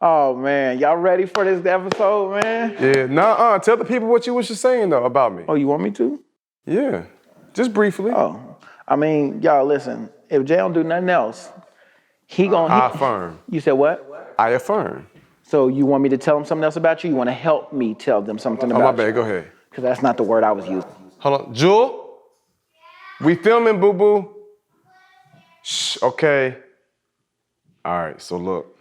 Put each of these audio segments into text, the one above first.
Oh, man. Y'all ready for this episode, man? Yeah, tell the people what you was just saying, though, about me. Oh, you want me to? Yeah, just briefly. Oh, I mean, y'all, listen. If Jay don't do nothing else, I affirm. You said what? I affirm. So you want me to tell them something else about you? You want to help me tell them something about you? Oh, my bad. Go ahead. Because that's not the word I was using. Hold on. Jewel, we filming, boo-boo. Shh, okay. All right, so look.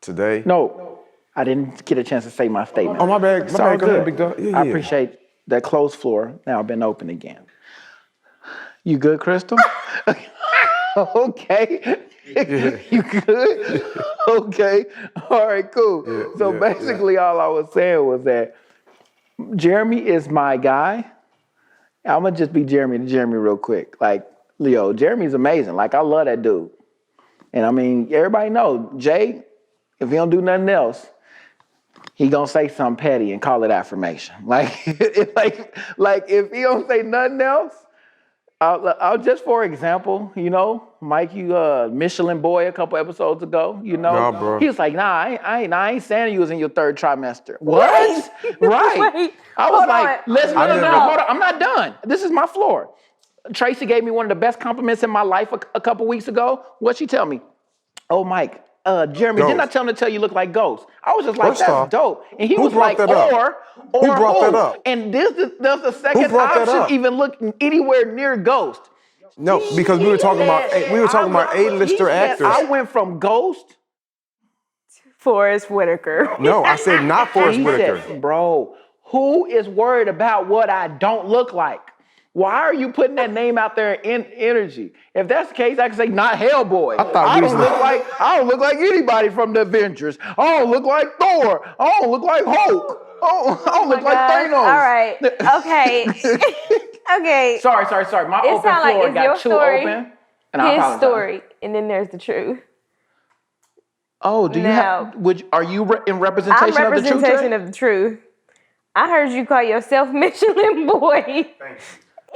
Today. No, I didn't get a chance to say my statement. Oh, my bad. Sorry, Go ahead, big dog. Yeah. I appreciate that closed floor now been open again. You good, Krystle? Okay. Yeah. You good? Okay. All right, cool. So basically all I was saying was that Jeremy is my guy. I'm going to just be Jeremy to Jeremy real quick. Like, Leo, Jeremy's amazing. Like, I love that dude. And I mean, everybody knows, Jay, if he don't do nothing else, he gonna say something petty and call it affirmation. Like if he don't say nothing else, I'll just for example, Mike, you Michelin boy a couple episodes ago, Nah, bro. He was like, I ain't saying you was in your third trimester. What? Right. Wait, I was like, listen, no, hold on, I'm not done. This is my floor. Tracy gave me one of the best compliments in my life a couple weeks ago. What'd she tell me? Oh, Mike, Jeremy, Ghost. didn't I tell him to tell you look like Ghost? I was just like, First that's off, dope. And he who was brought like, that up? or Who brought that up? And does the second brought that up? option even look anywhere near Ghost? No, because we were talking about A-lister actors. I went from Ghost. Forrest Whitaker. No, I said not Forrest He Whitaker. said, bro, who is worried about what I don't look like? Why are you putting that name out there in energy? If that's the case, I can say not Hellboy. I don't look like anybody from the Avengers. I don't look like Thor. I don't look like Hulk. I don't look like Thanos. All right. Okay. Okay. Sorry. My It open sound like floor it's got your too story, open. And I his apologize. story, and then there's the truth. Oh, do you Now, are you in representation I'm of the truth? representation of the truth. I heard you call yourself Michelin boy.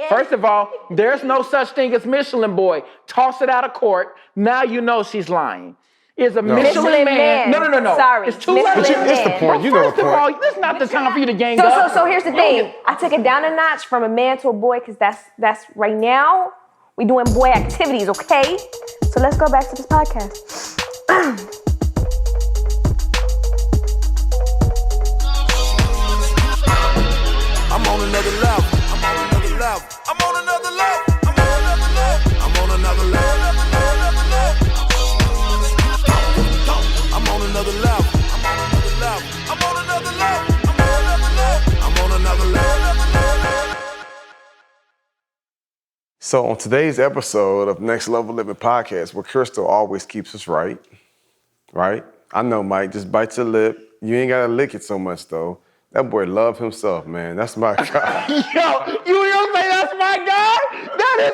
First of all, there's no such thing as Michelin boy. Toss it out of court. Now you know she's lying. Is a Michelin man. No. Sorry. It's two Michelin letters. It's the man. point. You know the First of point. all, this is not the time for you to gang up. So here's the thing. I took it down a notch from a man to a boy because that's right now we doing boy activities, okay? So let's go back to this podcast. I'm on another level. I'm on another level. I'm on another level. I'm on another level. I'm on another level. I'm on another level. I'm on another level. I'm on another level. I'm on another level. I'm on another level. So on today's episode of Next Level Living Podcast, where Krystle always keeps us right? I know, Mike, just bite your lip. You ain't gotta lick it so much, though. That boy love himself, man. That's my guy. Yo, you don't say that's my guy? That is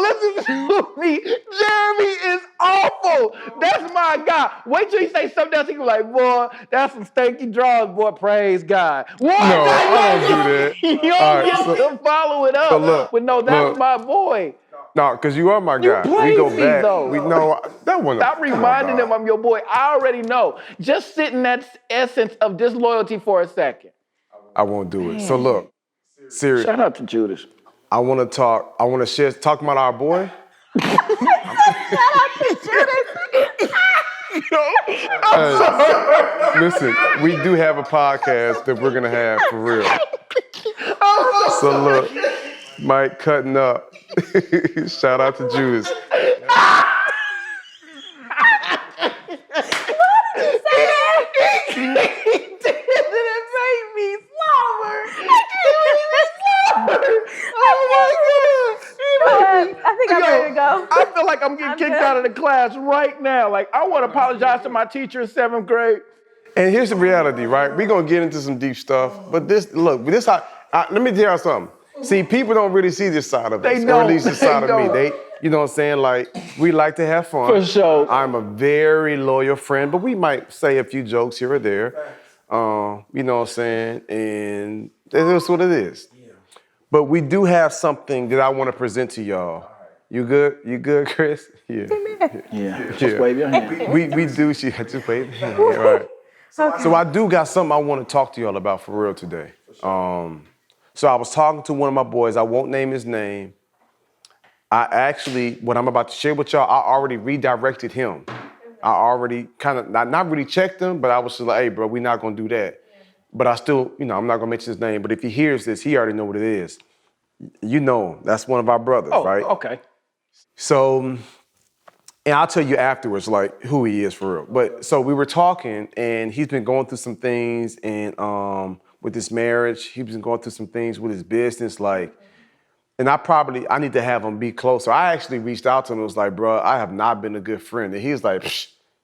listen to me. Jeremy is awful. That's my guy. Wait till he say something else. He be like, boy, that's some stanky draws, boy. Praise God. What? No, I don't do that. You don't get to follow it up. But no, that's my boy. No, because you are my guy. praise We go me, back. though. We know that one. Stop reminding him I'm your boy. I already know. Just sit in that essence of disloyalty for a second. I won't do it. So look, serious. Shout out to Judas. I want to talk about our boy. Listen, we do have a podcast that we're going to have for real. So look, Mike cutting up. Shout out to Judas. I think I'm ready to go. I feel like I'm getting kicked out of the class right now. Like, I want to apologize to my teacher in 7th grade. And here's the reality, right? We're going to get into some deep stuff. But let me tell you something. See, people don't really see this side of us, or at least this side of me. You know what I'm saying? Like, we like to have fun. For sure. I'm a very loyal friend, but we might say a few jokes here or there. You know what I'm saying? And that's what it is. But we do have something that I want to present to y'all. You good? You good, Chris? Just wave your hand. We do. She just wave. Yeah, right. So I do got something I want to talk to y'all about for real today. So I was talking to one of my boys. I won't name his name. I actually, what I'm about to share with y'all, I already redirected him. I already kind of, not really checked him, but I was just like, hey, bro, we're not going to do that. But I still, I'm not going to mention his name. But if he hears this, he already know what it is. You know him. That's one of our brothers, right? Okay. So, and I'll tell you afterwards, like, who he is for real. But so we were talking, and he's been going through some things, and with his marriage, he's been going through some things with his business, like, and I need to have him be closer. I actually reached out to him and was like, bro, I have not been a good friend. And he's like,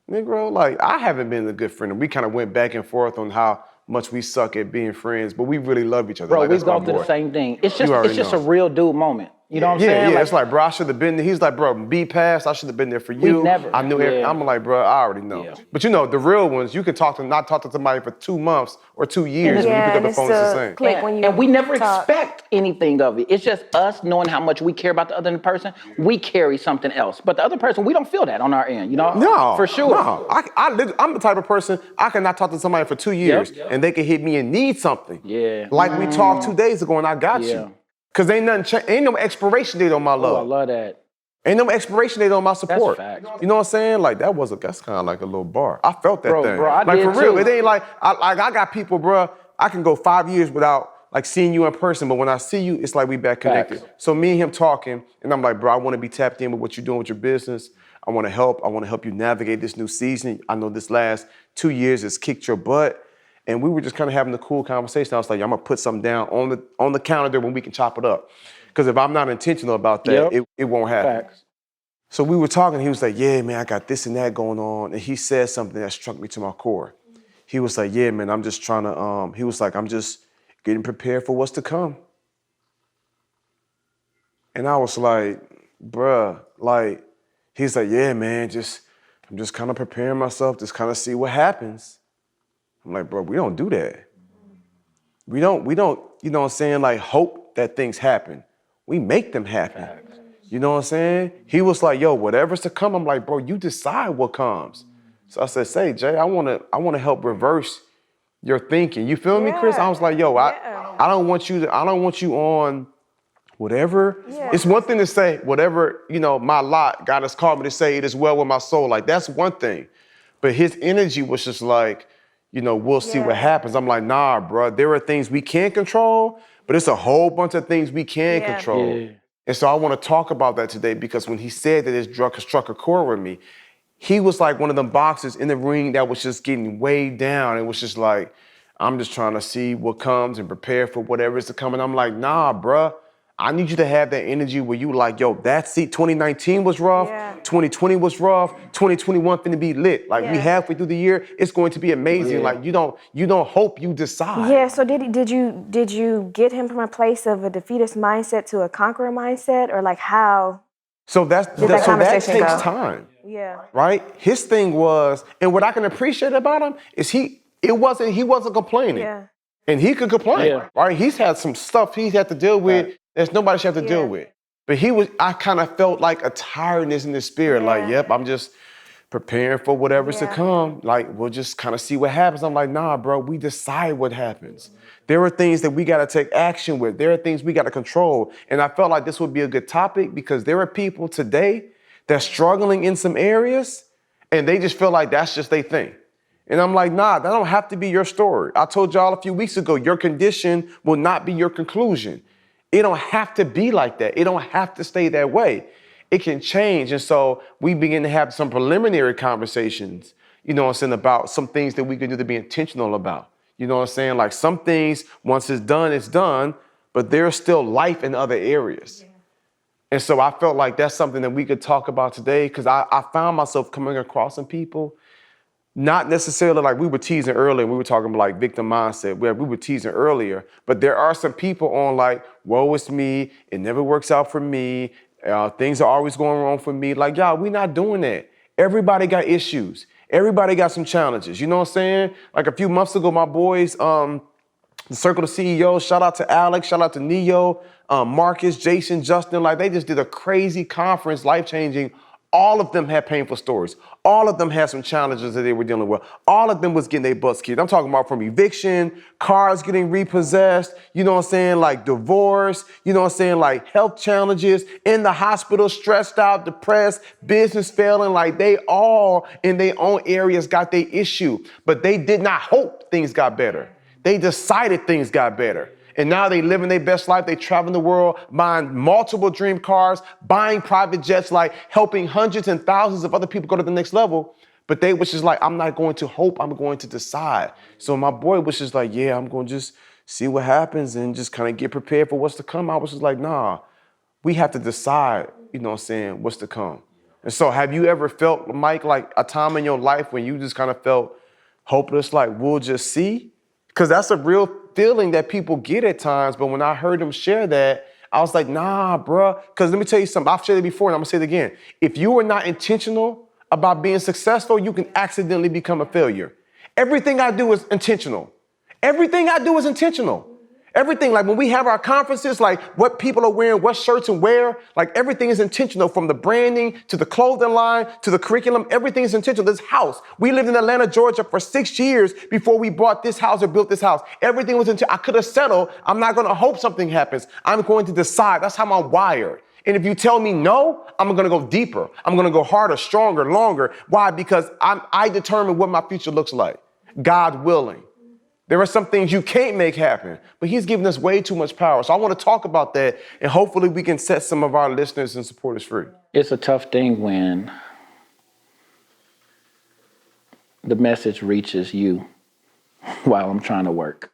Negro, like, I haven't been a good friend. And we kind of went back and forth on how much we suck at being friends, but we really love each other. Bro, like, we go through the same thing. It's just a real dude moment. You know what I'm saying? Yeah, it's like, bro, I should have been there. He's like, bro, be past, I should have been there for you. I knew everything. I'm like, bro, I already know. Yeah. But the real ones, you can not talk to somebody for 2 months or 2 years when you pick up the phone, it's the same. Click when you and we never talk. expect anything of it. It's just us knowing how much we care about the other person. We carry something else. But the other person, we don't feel that on our end, No. For sure. No. I'm the type of person, I cannot talk to somebody for 2 years and they can hit me and need something. Yeah. Like we talked 2 days ago and I got you. Cause ain't no expiration date on my love. Oh, I love that. Ain't no expiration date on my support. That's facts. You know what I'm saying? Like that's kind of like a little bar. I felt that thing. Bro, I like did for real, too. it ain't like I got people, bro. I can go 5 years without like seeing you in person, but when I see you, it's like we back connected. Facts. So me and him talking, and I'm like, bro, I want to be tapped in with what you're doing with your business. I want to help you navigate this new season. I know this last 2 years has kicked your butt. And we were just kind of having a cool conversation. I was like, I'm gonna put something down on the calendar when we can chop it up. Because if I'm not intentional about that, it won't happen. Facts. So we were talking, he was like, yeah, man, I got this and that going on. And he said something that struck me to my core. He was like, yeah, man, I'm just trying to, he was like, I'm just getting prepared for what's to come. And I was like, bruh, like, he's like, yeah, man, I'm just kind of preparing myself, just kind of see what happens. I'm like, bro, we don't do that. We don't, you know what I'm saying, like hope that things happen. We make them happen. You know what I'm saying? He was like, yo, whatever's to come. I'm like, bro, you decide what comes. So I said, say, Jay, I wanna help reverse your thinking. You feel me, Chris? I was like, yo, I don't want you on whatever. Yeah. It's one thing to say, whatever, my lot, God has called me to say, it is well with my soul. Like, that's one thing. But his energy was just like, we'll see what happens. I'm like, nah, bro, there are things we can't control, but it's a whole bunch of things we can control. Yeah. And so I want to talk about that today because when he said that his drug struck a chord with me, he was like one of them boxers in the ring that was just getting way down. It was just like, I'm just trying to see what comes and prepare for whatever is to come. And I'm like, nah, bro, I need you to have that energy where you like, yo, 2019 was rough, 2020 was rough, 2021 finna be lit. Like we halfway through the year, it's going to be amazing. Like you don't hope, you decide. Yeah, so did you get him from a place of a defeatist mindset to a conqueror mindset, or like how? So that takes time. Yeah. Right? His thing was, and what I can appreciate about him is he wasn't complaining. Yeah. And he could complain, right? He's had some stuff he's had to deal with that nobody should have to deal with. But I kind of felt like a tiredness in the spirit. Like, yep, I'm just preparing for whatever's to come. Like, we'll just kind of see what happens. I'm like, nah, bro, we decide what happens. There are things that we got to take action with. There are things we got to control. And I felt like this would be a good topic because there are people today that's struggling in some areas and they just feel like that's just their thing. And I'm like, nah, that don't have to be your story. I told y'all a few weeks ago, your condition will not be your conclusion. It don't have to be like that. It don't have to stay that way. It can change. And so we begin to have some preliminary conversations, about some things that we can do to be intentional about. You know what I'm saying? Like some things, once it's done, but there's still life in other areas. Yeah. And so I felt like that's something that we could talk about today because I found myself coming across some people. Not necessarily like we were teasing earlier, we were talking about like victim mindset, where we were teasing earlier, but there are some people on like, woe is me, it never works out for me, things are always going wrong for me. Like, y'all, we not doing that. Everybody got issues. Everybody got some challenges. You know what I'm saying? Like a few months ago, my boys, the Circle of CEOs, shout out to Alex, shout out to Neo, Marcus, Jason, Justin, like they just did a crazy conference, life-changing, All of them had painful stories. All of them had some challenges that they were dealing with. All of them was getting their butts kicked. I'm talking about from eviction, cars getting repossessed, you know what I'm saying, like divorce, you know what I'm saying, like health challenges, in the hospital, stressed out, depressed, business failing. Like they all in their own areas got their issue, but they did not hope things got better. They decided things got better. And now they living their best life. They traveling the world, buying multiple dream cars, buying private jets, like helping hundreds and thousands of other people go to the next level. But they was just like, I'm not going to hope, I'm going to decide. So my boy was just like, yeah, I'm going to just see what happens and just kind of get prepared for what's to come. I was just like, nah, we have to decide, you know what I'm saying, what's to come. And so have you ever felt, Mike, like a time in your life when you just kind of felt hopeless, like we'll just see? Because that's a real feeling that people get at times. But when I heard them share that, I was like, nah, bruh. Because let me tell you something. I've shared it before and I'm going to say it again. If you are not intentional about being successful, you can accidentally become a failure. Everything I do is intentional. Everything I do is intentional. Everything, like when we have our conferences, like what people are wearing, what shirts and where, like everything is intentional, from the branding to the clothing line to the curriculum. Everything is intentional. This house, we lived in Atlanta, Georgia for 6 years before we bought this house or built this house. Everything was intentional. I could have settled. I'm not going to hope something happens. I'm going to decide. That's how I'm wired. And if you tell me no, I'm going to go deeper. I'm going to go harder, stronger, longer. Why? Because I determine what my future looks like. God willing. There are some things you can't make happen, but he's given us way too much power. So I want to talk about that, and hopefully we can set some of our listeners and supporters free. It's a tough thing when the message reaches you while I'm trying to work.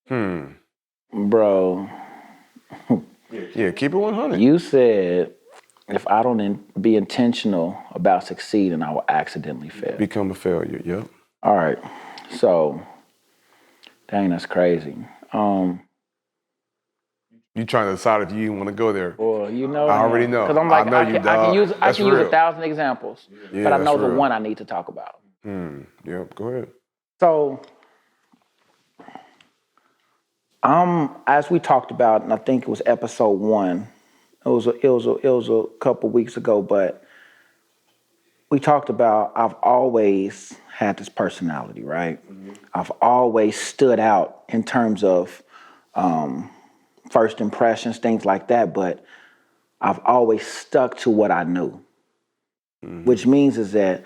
Bro. Yeah, keep it 100. You said if I don't be intentional about succeeding, I will accidentally fail. Become a failure, yep. All right, so... dang, that's crazy. You trying to decide if you even want to go there. Well, you know. I already know. Because I'm like, I can use 1,000 examples, Yeah, but I know the real. one I need to talk about. Yep, go ahead. So, as we talked about, and I think it was episode 1, it was a couple weeks ago, but we talked about I've always had this personality, right? I've always stood out in terms of first impressions, things like that, but I've always stuck to what I knew, which means is that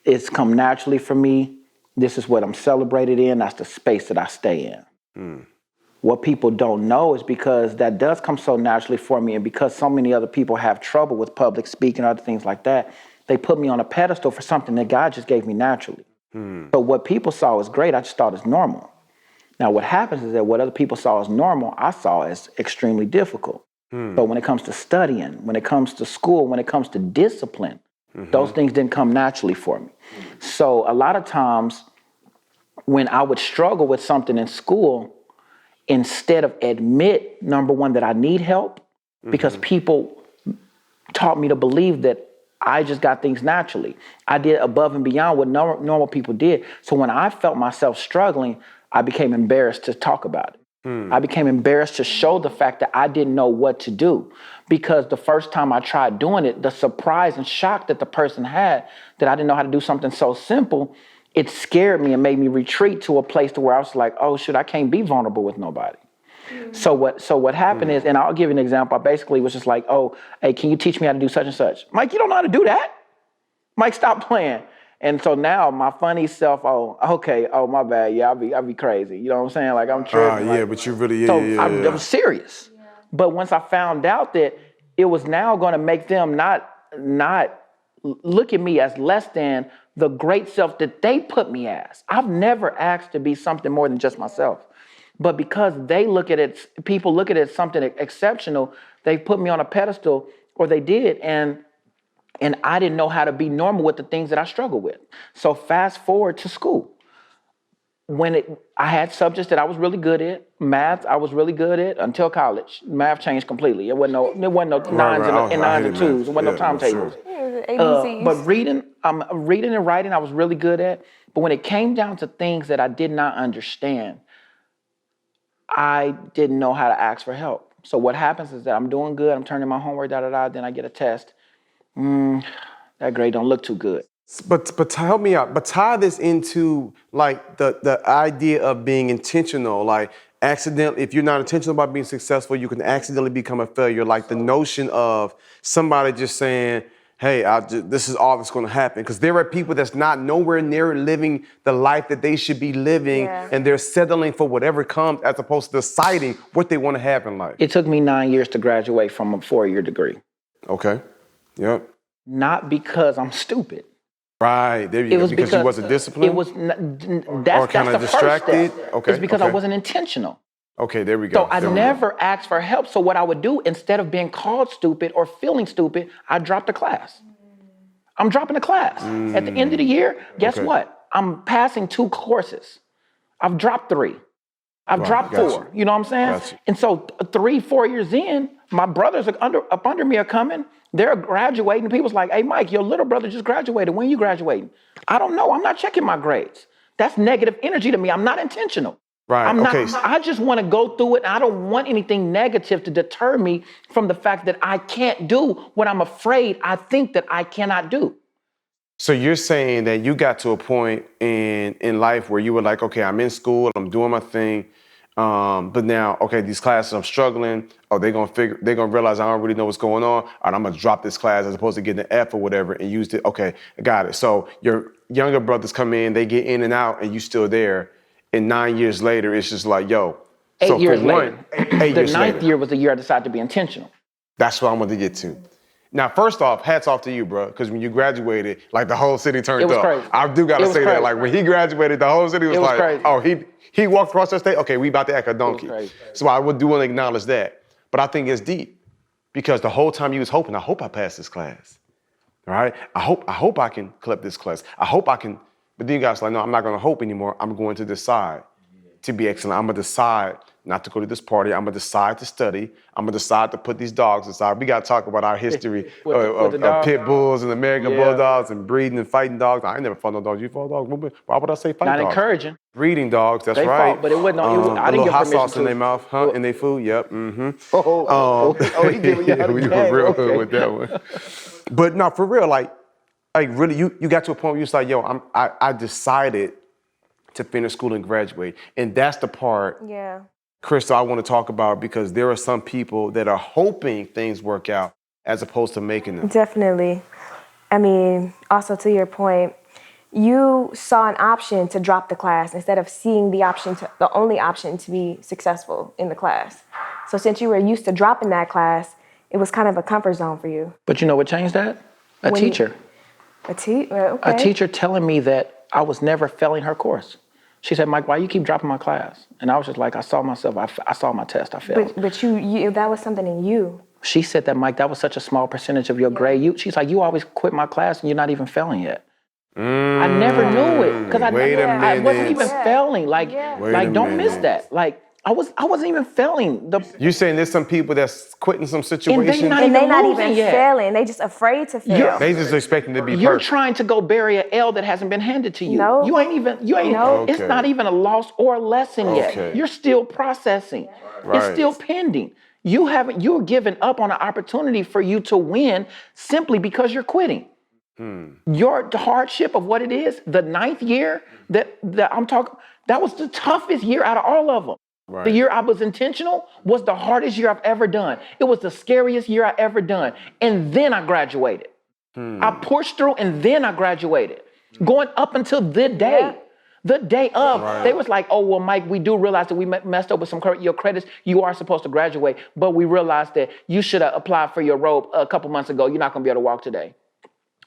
it's come naturally for me. This is what I'm celebrated in. That's the space that I stay in. What people don't know is because that does come so naturally for me, and because so many other people have trouble with public speaking, other things like that, they put me on a pedestal for something that God just gave me naturally. So what people saw as great, I just thought as normal. Now what happens is that what other people saw as normal, I saw as extremely difficult. So when it comes to studying, when it comes to school, when it comes to discipline, those things didn't come naturally for me. So a lot of times when I would struggle with something in school, instead of admit, number one, that I need help, because people taught me to believe that I just got things naturally. I did above and beyond what normal people did. So when I felt myself struggling, I became embarrassed to talk about it. I became embarrassed to show the fact that I didn't know what to do. Because the first time I tried doing it, the surprise and shock that the person had that I didn't know how to do something so simple, it scared me and made me retreat to a place to where I was like, oh shit, I can't be vulnerable with nobody. So what happened is, and I'll give you an example. I basically was just like, oh, hey, can you teach me how to do such and such? Mike, you don't know how to do that. Mike, stop playing. And so now my funny self, oh, okay, oh, my bad. Yeah, I'll be crazy. You know what I'm saying? Like I'm tripping. Yeah, but you really, I'm serious. Yeah. But once I found out that it was now going to make them not look at me as less than the great self that they put me as. I've never asked to be something more than just myself. But because they look at it, people look at it as something exceptional, they put me on a pedestal, or they did, and I didn't know how to be normal with the things that I struggle with. So fast forward to school. I had subjects that I was really good at. Math, I was really good at until college. Math changed completely. It wasn't no nines and twos. It wasn't no timetables. But reading and writing, I was really good at. But when it came down to things that I did not understand, I didn't know how to ask for help. So what happens is that I'm doing good, I'm turning my homework, then I get a test, That grade don't look too good. But help me out. But tie this into like the idea of being intentional. Like accidentally, if you're not intentional about being successful, you can accidentally become a failure. Like the notion of somebody just saying, "Hey, this is all that's going to happen." Because there are people that's not nowhere near living the life that they should be living, and they're settling for whatever comes, as opposed to deciding what they want to have in life. It took me 9 years to graduate from a 4-year degree. Okay. Yep. Not because I'm stupid. Right, there you go. Because you wasn't disciplined? It was, that's kinda the distracted? first step. Okay, It's because I okay. wasn't intentional. Okay, there we go. So I never asked for help. So what I would do, instead of being called stupid or feeling stupid, I dropped the class. I'm dropping the class. At the end of the year, guess what? I'm passing 2 courses. I've dropped 3. I've dropped 4. You know what I'm saying? Gotcha. And so 3-4 years in, my brothers are up under me are coming. They're graduating. People's like, "Hey, Mike, your little brother just graduated. When you graduating?" I don't know. I'm not checking my grades. That's negative energy to me. I'm not intentional. Right. I just want to go through it. And I don't want anything negative to deter me from the fact that I can't do what I'm afraid I think that I cannot do. So you're saying that you got to a point in life where you were like, okay, I'm in school, I'm doing my thing, but now, okay, these classes I'm struggling. Oh, they're gonna realize I don't really know what's going on, and I'm gonna drop this class as opposed to getting an F or whatever and use it. Okay, I got it. So your younger brothers come in, they get in and out, and you still there. And 9 years later, it's just like, yo. 8 years later. The The 9th year was the year I decided to be intentional. That's what I wanted to get to. Now, first off, hats off to you, bro, because when you graduated, like the whole city turned up. It was crazy. I do gotta say that. Like when he graduated, the whole city was like, crazy. oh, he walked across that stage. Okay, we about to act a donkey. crazy. So I do want to acknowledge that. But I think it's deep because the whole time you was hoping, I hope I pass this class. All right? I hope I can clip this class. I hope I can. But then you guys are like, no, I'm not gonna hope anymore. I'm going to decide to be excellent. I'm gonna decide not to go to this party. I'm gonna decide to study. I'm gonna decide to put these dogs aside. We gotta talk about our history of pit bulls and American bulldogs and breeding and fighting dogs. I ain't never fought no dogs. You fought dogs? Why would I say fight Not dogs? encouraging. Breeding dogs, that's They right. fought, but it wasn't. I didn't a little give hot permission sauce in to. their mouth, huh? In their food, yep. Mm-hmm. He giving you We were real hood with that one. But no, for real, like really, you got to a point where you was like, yo, I decided to finish school and graduate. And that's the part, Krystle, I want to talk about because there are some people that are hoping things work out as opposed to making them. Definitely. I mean, also to your point, you saw an option to drop the class instead of seeing the only option to be successful in the class. So since you were used to dropping that class, it was kind of a comfort zone for you. But you know what changed that? A teacher. Okay. A teacher telling me that I was never failing her course. She said, "Mike, why you keep dropping my class?" And I was just like, I saw myself. I saw my test. I failed. But you that was something in you. She said that, "Mike, that was such a small percentage of your grade." She's like, "You always quit my class and you're not even failing yet." I never knew it because I wasn't even failing. Don't miss that. Like I wasn't even failing. You're saying there's some people that's quitting some situations? And they're not even failing. They just afraid to fail. They just expecting to be You're perfect. trying to go bury an L that hasn't been handed to you. No. You ain't. No. It's not even a loss or a lesson yet. You're still processing. It's still pending. You're giving up on an opportunity for you to win simply because you're quitting. Your hardship of what it is, the 9th year that I'm talking, that was the toughest year out of all of them. Right. The year I was intentional was the hardest year I've ever done. It was the scariest year I ever done. And then I graduated. I pushed through and then I graduated. Going up until the day. The day of, they was like, "Oh, well, Mike, we do realize that we messed up with some your credits. You are supposed to graduate, but we realized that you should have applied for your robe a couple months ago. You're not going to be able to walk today."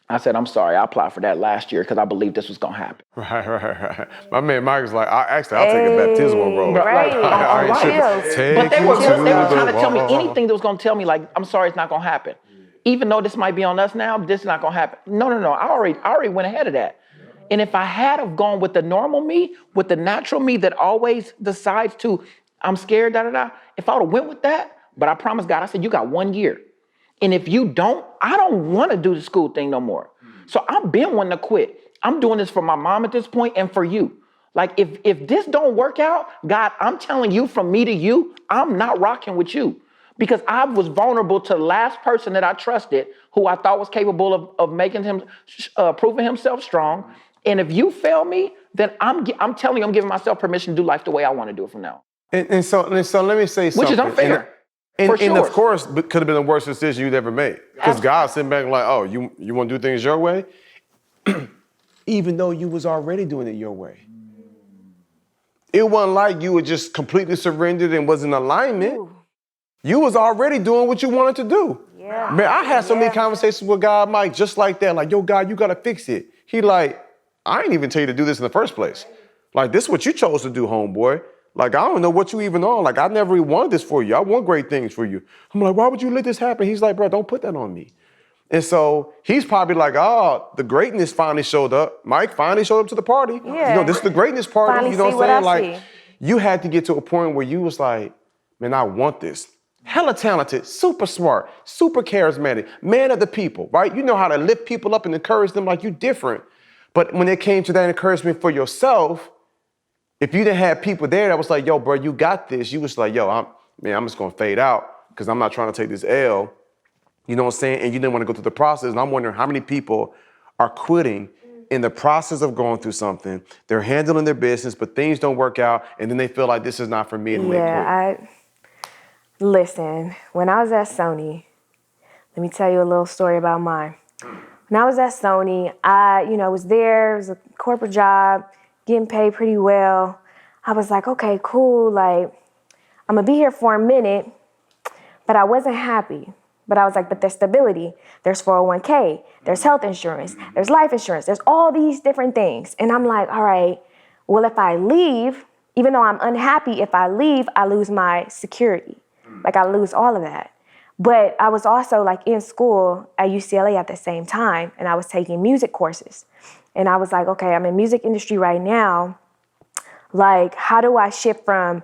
I said, "I'm sorry. I applied for that last year because I believed this was going to happen." Right. My man Mike was like, I'll take a baptismal robe. Right. But they were trying to tell me anything that was going to tell me, like, "I'm sorry, it's not going to happen." Even though this might be on us now, this is not going to happen. No. I already went ahead of that. And if I had have gone with the normal me, with the natural me that always decides to, I'm scared, if I would have went with that, but I promised God, I said, "You got 1 year. And if you don't, I don't want to do the school thing no more." So I've been wanting to quit. I'm doing this for my mom at this point and for you. Like, if this don't work out, God, I'm telling you from me to you, I'm not rocking with you. because I was vulnerable to the last person that I trusted, who I thought was capable of making him, proving himself strong. And if you fail me, then I'm telling you, I'm giving myself permission to do life the way I want to do it from now on. And so let me say something. Which is unfair. And of course, it could have been the worst decision you'd ever made. Because God's sitting back like, oh, you want to do things your way? Even though you was already doing it your way. It wasn't like you were just completely surrendered and was in alignment. Ooh. You was already doing what you wanted to do. Yeah. Man, I had so many conversations with God, Mike, just like that. Like, yo, God, you got to fix it. He like, I ain't even tell you to do this in the first place. Like, this is what you chose to do, homeboy. Like, I don't know what you even on. Like, I never even wanted this for you. I want great things for you. I'm like, why would you let this happen? He's like, bro, don't put that on me. And so he's probably like, oh, the greatness finally showed up. Mike finally showed up to the party. Yeah. You know, this is the greatness party. Finally you know see what I'm saying? what I Like, see. you had to get to a point where you was like, man, I want this. Hella talented, super smart, super charismatic, man of the people, right? You know how to lift people up and encourage them like you different. But when it came to that encouragement for yourself, if you didn't have people there that was like, yo, bro, you got this, you was like, yo, I'm just gonna fade out because I'm not trying to take this L. You know what I'm saying? And you didn't want to go through the process. And I'm wondering how many people are quitting in the process of going through something. They're handling their business, but things don't work out. And then they feel like this is not for me. And Listen, when I was at Sony, let me tell you a little story about mine. When I was at Sony, I was there. It was a corporate job, getting paid pretty well. I was like, okay, cool. Like, I'm going to be here for a minute, but I wasn't happy. But I was like, but there's stability. There's 401k. There's health insurance. There's life insurance. There's all these different things. And I'm like, all right, well, if I leave, even though I'm unhappy, if I leave, I lose my security. Like, I lose all of that. But I was also like in school at UCLA at the same time, and I was taking music courses. And I was like, okay, I'm in music industry right now. Like, how do I shift from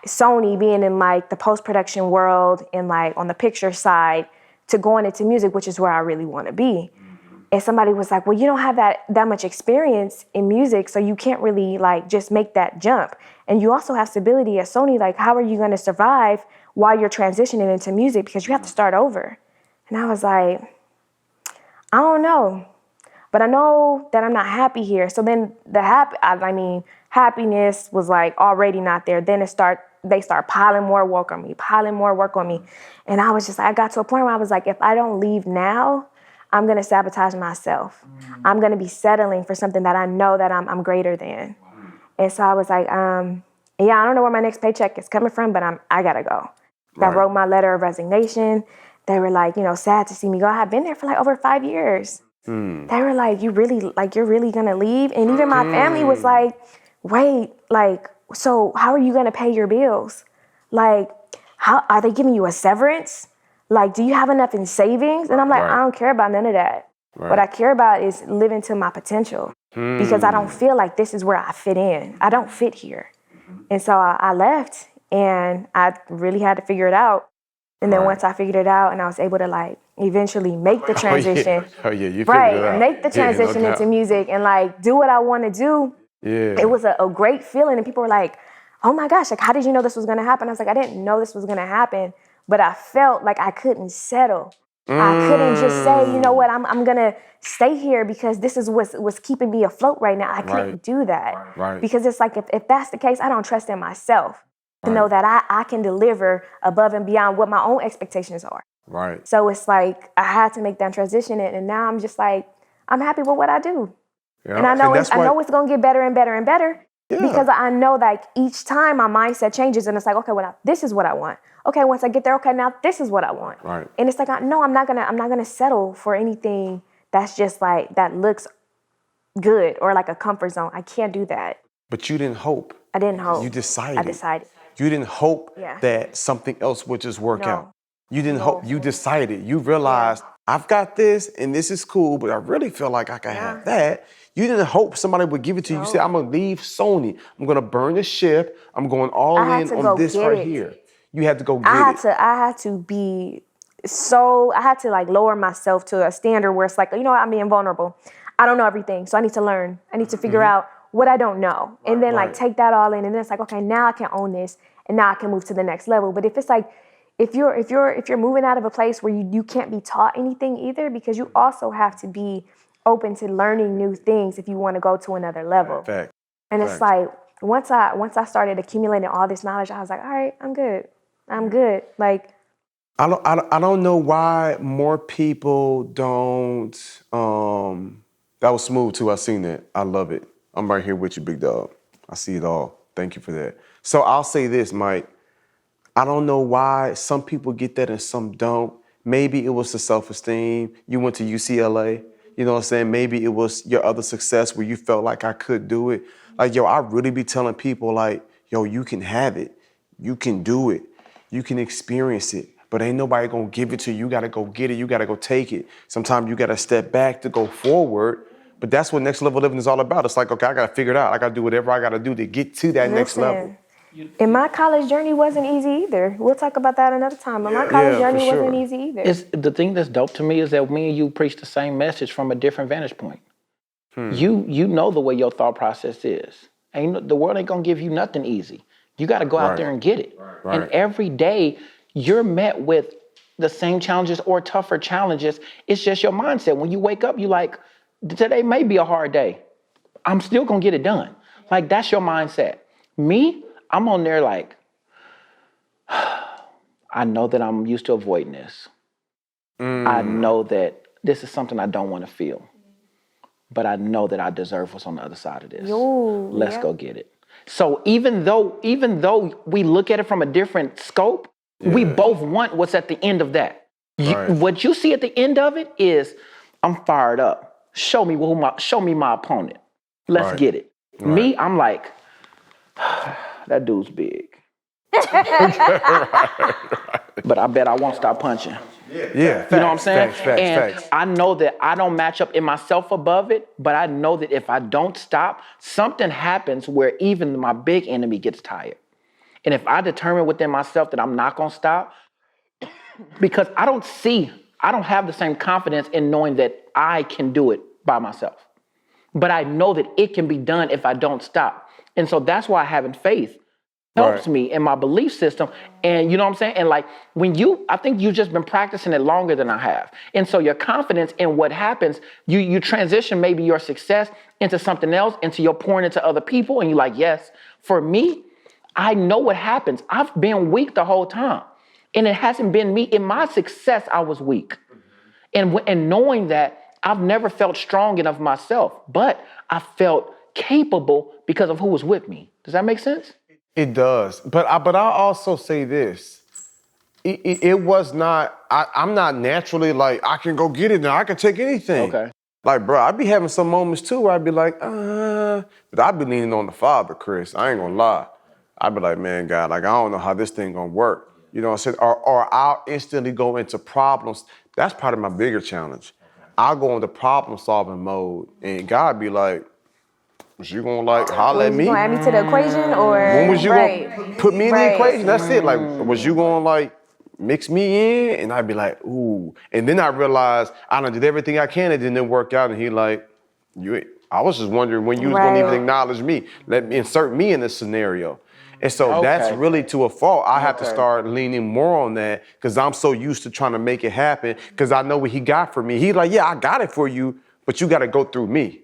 Sony being in like the post-production world and like on the picture side to going into music, which is where I really want to be. And somebody was like, well, you don't have that much experience in music, so you can't really like just make that jump. And you also have stability at Sony. Like, how are you going to survive while you're transitioning into music? Because you have to start over. And I was like, I don't know. But I know that I'm not happy here. So then happiness was like already not there. Then they start piling more work on me. And I was just, I got to a point where I was like, if I don't leave now, I'm going to sabotage myself. I'm going to be settling for something that I know that I'm greater than. And so I was like, I don't know where my next paycheck is coming from, but I got to go. Right. I wrote my letter of resignation. They were like, sad to see me go. I had been there for like over 5 years. They were like, you're really going to leave? And even my family was like, wait, like, so how are you going to pay your bills? Like, how are they giving you a severance? Like, do you have enough in savings? And I'm like, I don't care about none of that. Right. What I care about is living to my potential because I don't feel like this is where I fit in. I don't fit here. And so I left and I really had to figure it out. And then once I figured it out and I was able to like eventually make the transition. You figured it out. Make the transition into music and like do what I want to do. Yeah. It was a great feeling. And people were like, oh my gosh, like, how did you know this was going to happen? I was like, I didn't know this was going to happen, but I felt like I couldn't settle. I couldn't just say, you know what, I'm going to stay here because this is what's keeping me afloat right now. I couldn't do that. Right. Because it's like, if that's the case, I don't trust in myself to know that I can deliver above and beyond what my own expectations are. Right. So it's like, I had to make that transition. And now I'm just like, I'm happy with what I do. Yeah. And I know it's going to get better and better and better because I know that each time my mindset changes and it's like, okay, well, now this is what I want. Okay, once I get there, okay, now this is what I want. Right. And it's like, I'm not gonna settle for anything that's just like, that looks good or like a comfort zone. I can't do that. But you didn't hope. I didn't hope. You decided. I decided. You didn't hope that something else would just work out. You didn't hope. You decided. You realized, I've got this and this is cool, but I really feel like I can have that. You didn't hope somebody would give it to you. You said, I'm going to leave Sony. I'm going to burn the ship. I'm going all in on this right here. You had to go get it. I had to like lower myself to a standard where it's like, you know what, I'm being vulnerable. I don't know everything, so I need to learn. I need to figure out what I don't know. And then like take that all in. And then it's like, okay, now I can own this. And now I can move to the next level. But if it's like, if you're moving out of a place where you can't be taught anything either, because you also have to be open to learning new things if you want to go to another level. Fact. And it's like once I started accumulating all this knowledge, I was like, all right, I'm good. Like, I don't know why more people don't. That was smooth too. I seen that. I love it. I'm right here with you, big dog. I see it all. Thank you for that. So I'll say this, Mike. I don't know why some people get that and some don't. Maybe it was the self-esteem. You went to UCLA. You know what I'm saying? Maybe it was your other success where you felt like I could do it. Like, yo, I really be telling people like, yo, you can have it. You can do it. You can experience it. But ain't nobody gonna give it to you. You gotta go get it. You gotta go take it. Sometimes you gotta step back to go forward. But that's what next level living is all about. It's like, okay, I gotta figure it out. I gotta do whatever I gotta do to get to that next level. And my college journey wasn't easy either. We'll talk about that another time. But my college journey wasn't easy either. The thing that's dope to me is that me and you preach the same message from a different vantage point. You know the way your thought process is. The world ain't gonna give you nothing easy. You gotta go out there and get it. And every day you're met with the same challenges or tougher challenges. It's just your mindset. When you wake up, you like, today may be a hard day. I'm still gonna get it done. Like, that's your mindset. Me, I'm on there like, I know that I'm used to avoiding this. I know that this is something I don't want to feel. But I know that I deserve what's on the other side of this. Let's go get it. So even though we look at it from a different scope, we both want what's at the end of that. What you see at the end of it is, I'm fired up. Show me my opponent. Let's get it. Me, I'm like, that dude's big. But I bet I won't stop punching. Yeah, you know what I'm saying? Facts. I know that I don't match up in myself above it, but I know that if I don't stop, something happens where even my big enemy gets tired. And if I determine within myself that I'm not gonna stop, because I don't have the same confidence in knowing that I can do it by myself. But I know that it can be done if I don't stop. And so that's why having faith helps me in my belief system. And you know what I'm saying? And like I think you've just been practicing it longer than I have. And so your confidence in what happens, you transition maybe your success into something else, into your pouring into other people. And you're like, yes, for me, I know what happens. I've been weak the whole time. And it hasn't been me. In my success, I was weak. And knowing that, I've never felt strong enough myself, but I felt capable because of who was with me. Does that make sense? It does. But I'll also say this. It was not, I'm not naturally like, I can go get it now. I can take anything. Okay. Like, bro, I'd be having some moments too where I'd be like, but I'd be leaning on the Father, Chris. I ain't gonna lie. I'd be like, man, God, like, I don't know how this thing gonna work. You know what I'm saying? Or I'll instantly go into problems. That's part of my bigger challenge. I'll go into problem solving mode and God be like, was you gonna like holler at me? Was you gonna add me to the equation or? When was you gonna put me in the equation? That's it. Like, was you gonna like mix me in? And I'd be like, ooh. And then I realized I done did everything I can. It didn't work out. And he like, I was just wondering when you was gonna even acknowledge me. Let me insert me in this scenario. And so that's really to a fault. I have to start leaning more on that because I'm so used to trying to make it happen because I know what he got for me. He's like, yeah, I got it for you, but you got to go through me.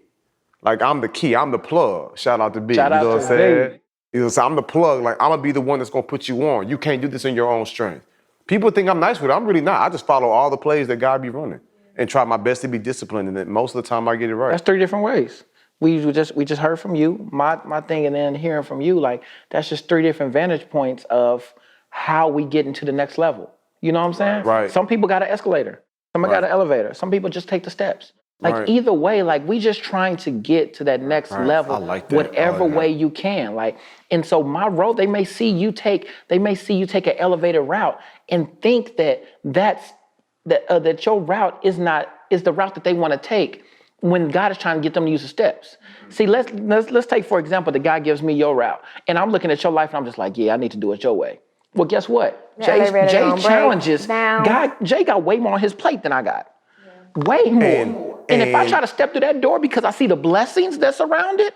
Like, I'm the key. I'm the plug. Shout out to B. You know what I'm saying? I'm the plug. Like, I'm going to be the one that's going to put you on. You can't do this in your own strength. People think I'm nice with it. I'm really not. I just follow all the plays that God be running and try my best to be disciplined in it. Most of the time, I get it right. That's 3 different ways. We just heard from you, my thing, and then hearing from you, like, that's just 3 different vantage points of how we get into the next level. You know what I'm saying? Right. Some people got an escalator. Some got an elevator. Some people just take the steps. Like, either way, like, we just trying to get to that next level, whatever way you can. Like, and so my road, they may see you take an elevated route and think that that your route is the route that they want to take. When God is trying to get them to use the steps. See, let's take, for example, the guy gives me your route, and I'm looking at your life, and I'm just like, yeah, I need to do it your way. Well, guess what? Jay's challenges, Jay got way more on his plate than I got. Yeah. Way more. And if I try to step through that door because I see the blessings that surround it,